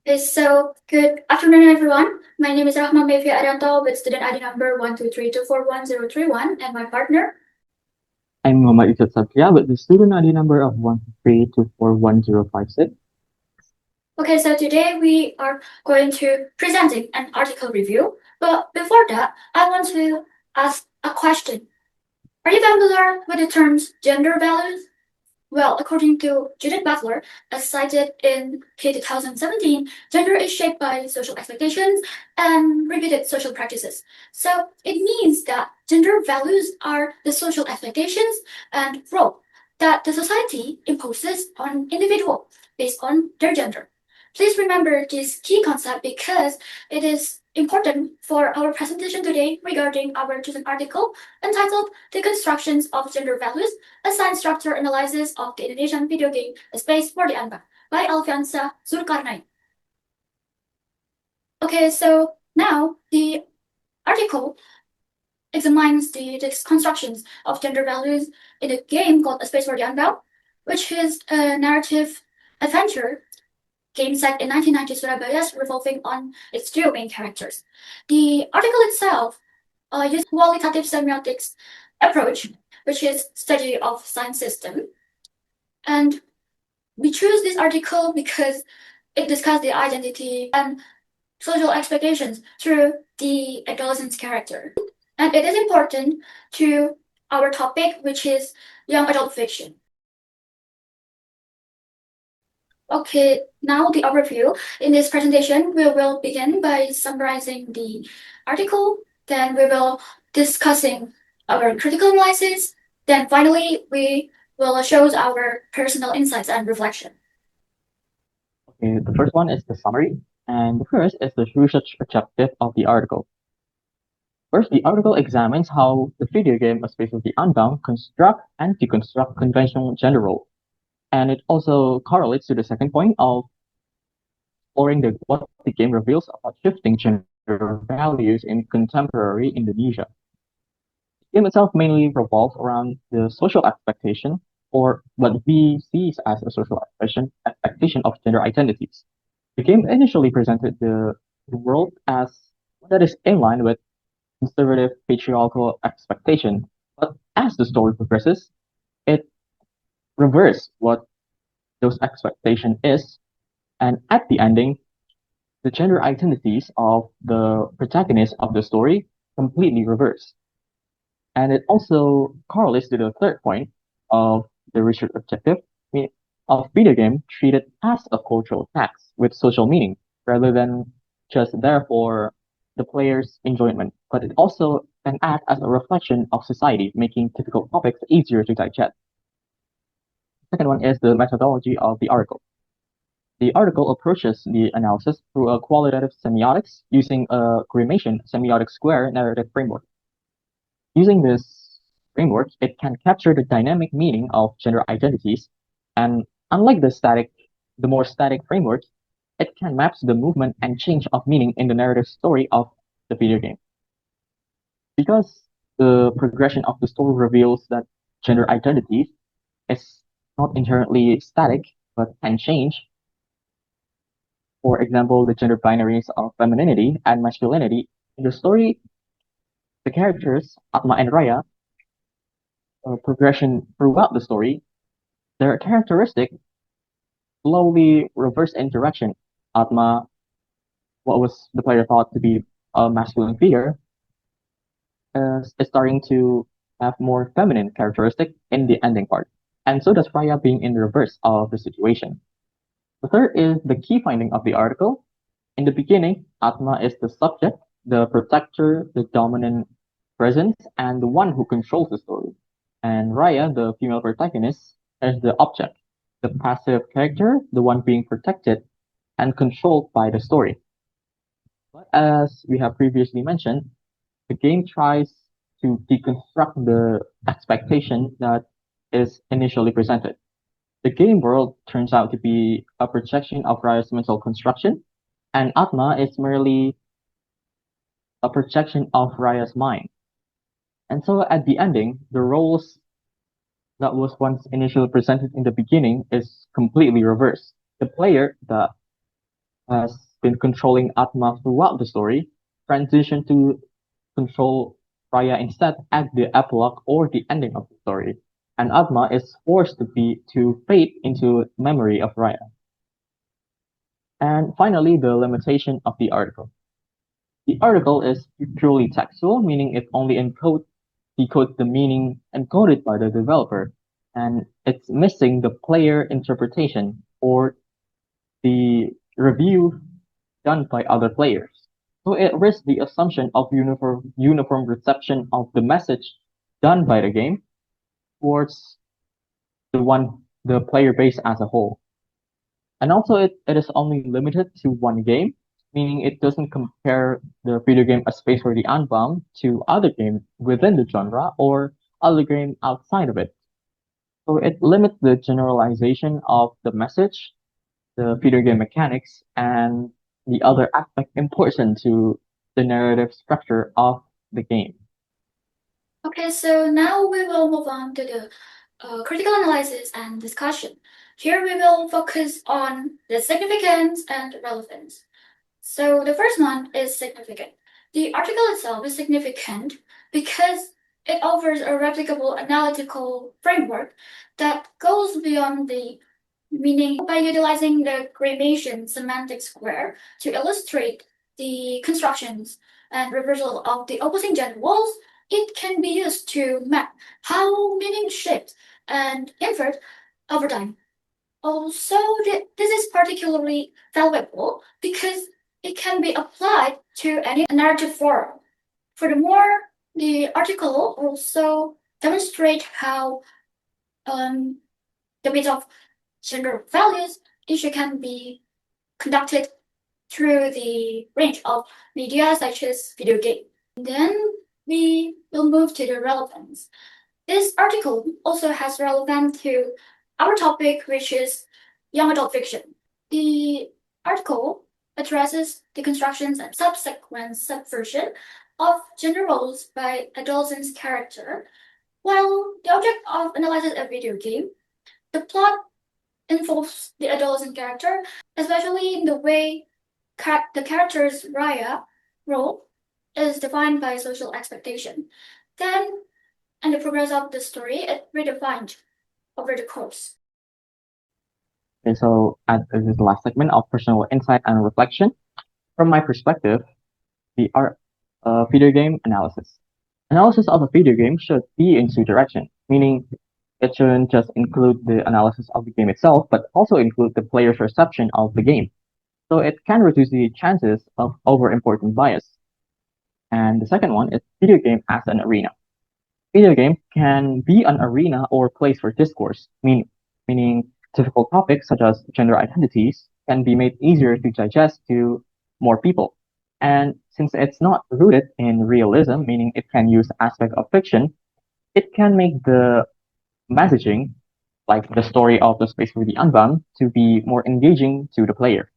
Okay, so good afternoon, everyone. My name is Rahma Meyvia Aryanto with student ID number 123241031 and my partner. I'm Mohammad Izzad Satria with the student ID number of 132411056. Okay, so today we are going to presenting an article review. But before that, I want to ask a question. Are you familiar with the terms gender values? Well, according to Judith Butler, as cited in K 2017, gender is shaped by social expectations and repeated social practices. So it means that gender values are the social expectations and role that the society imposes on individual based on their gender. Please remember this key concept because it is important for our presentation today regarding our chosen article entitled The Constructions of Gender Values, a science structure analysis of the Indonesian video game A Space for the Unbound by Alfiansa Zulkarnain. Okay, so now the article examines the constructions of gender values in a game called A Space for the Unbound, which is a narrative adventure game set in 1990 Surabaya revolving on its two main characters. The article itself uses qualitative semiotics approach, which is study of science system. And we choose this article because it discusses the identity and social expectations through the adolescent's character. And it is important to our topic, which is young adult fiction. Okay, now the overview. In this presentation, we will begin by summarizing the article, then we will discussing our critical analysis, then finally we will show our personal insights and reflection. Okay, the first one is the summary, and the first is the research objective of the article. First, the article examines how the video game A Space of the Unbound construct and deconstruct conventional gender roles. And it also correlates to the second point of exploring what the game reveals about shifting gender values in contemporary Indonesia. The game itself mainly revolves around the social expectation, or what we see as a social expectation of gender identities. The game initially presented the world as one that is in line with conservative patriarchal expectation, but as the story progresses, it reverses what those expectation is, and at the ending, the gender identities of the protagonist of the story completely reverse. And it also correlates to the third point of the research objective of video game treated as a cultural text with social meaning rather than just there for the player's enjoyment, but it also can act as a reflection of society, making difficult topics easier to digest. Second one is the methodology of the article. The article approaches the analysis through a qualitative semiotics using a Grimation semiotic square narrative framework. Using this framework, it can capture the dynamic meaning of gender identities, and unlike the more static framework, it can map the movement and change of meaning in the narrative story of the video game. Because the progression of the story reveals that gender identities is not inherently static, but can change. For example, the gender binaries of femininity and masculinity. In the story, the characters, Atma and Raya, progression throughout the story, their characteristic slowly reverse in direction. Atma, what was the player thought to be a masculine figure, is starting to have more feminine characteristic in the ending part. And so does Raya being in reverse of the situation. The third is the key finding of the article. In the beginning, Atma is the subject, the protector, the dominant presence, and the one who controls the story. And Raya, the female protagonist, is the object, the passive character, the one being protected and controlled by the story. But as we have previously mentioned, the game tries to deconstruct the expectation that is initially presented. The game world turns out to be a projection of Raya's mental construction, and Atma is merely a projection of Raya's mind. And so at the ending, the roles that was once initially presented in the beginning is completely reversed. The player, the has been controlling Atma throughout the story, transition to control Raya instead at the epilogue or the ending of the story, and Atma is forced to fade into memory of Raya. And finally, the limitation of the article. The article is purely textual, meaning it only decodes the meaning encoded by the developer, and it's missing the player interpretation or the review done by other players. So it risks the assumption of uniform reception of the message done by the game towards the player base as a whole. And also it is only limited to one game, meaning it doesn't compare the video game A Space for the Unbound to other games within the genre or other game outside of it. So it limits the generalization of the message, the video game mechanics, and the other aspect important to the narrative structure of the game. Okay, so now we will move on to the critical analysis and discussion. Here we will focus on the significance and relevance. So the first one is significant. The article itself is significant because it offers a replicable analytical framework that goes beyond the meaning by utilizing the gradation semantic square to illustrate the constructions and reversal of the opposing gender roles. It can be used to map how meaning shifts and invert over time. Also, this is particularly valuable because it can be applied to any narrative form. Furthermore, the article also demonstrates how the bit of gender values issue can be conducted through the range of media such as video game. Then we will move to the relevance. This article also has relevance to our topic, which is young adult fiction. The article addresses the constructions and subsequent subversion of gender roles by adolescents' character. While the object of analysis a video game, the plot involves the adolescent character, especially in the way the character's Raya role is defined by social expectation. Then, in the progress of the story, it redefined over the course. Okay, so as this is the last segment of personal insight and reflection, from my perspective, the art video game analysis. Analysis of a video game should be in two directions, meaning it shouldn't just include the analysis of the game itself, but also include the player's perception of the game. So it can reduce the chances of over-important bias. And the second one is video game as an arena. Video game can be an arena or place for discourse, meaning difficult topics such as gender identities can be made easier to digest to more people. And since it's not rooted in realism, meaning it can use aspect of fiction, it can make the messaging, like the story of the Space for the Unbound, to be more engaging to the player.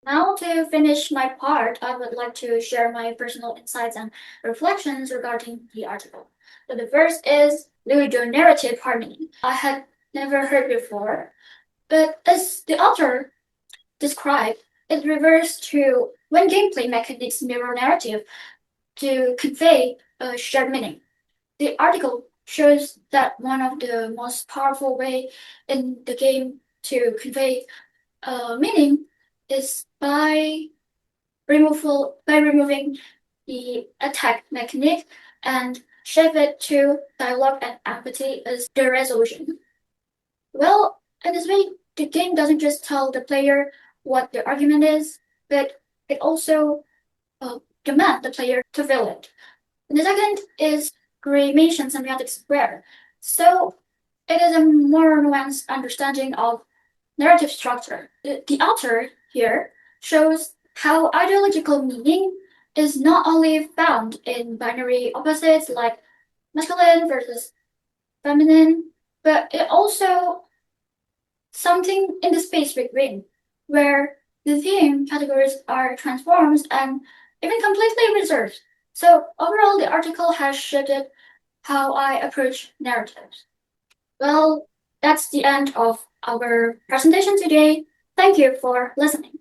Now, to finish my part, I would like to share my personal insights and reflections regarding the article. So the first is narrative harmony. I had never heard before, but as the author described, it refers to when gameplay mechanics mirror narrative to convey a shared meaning. The article shows that one of the most powerful way in the game to convey meaning is by removing the attack mechanic and shift it to dialogue and empathy as the resolution. Well, in this way, the game doesn't just tell the player what the argument is, but it also demands the player to feel it. And the second is gradation semiotic square. So it is a more nuanced understanding of narrative structure. The author here shows how ideological meaning is not only found in binary opposites like masculine versus feminine, but it also something in the space between, where the theme categories are transformed and even completely reserved. So overall, the article has shifted how I approach narratives. Well, that's the end of our presentation today. Thank you for listening.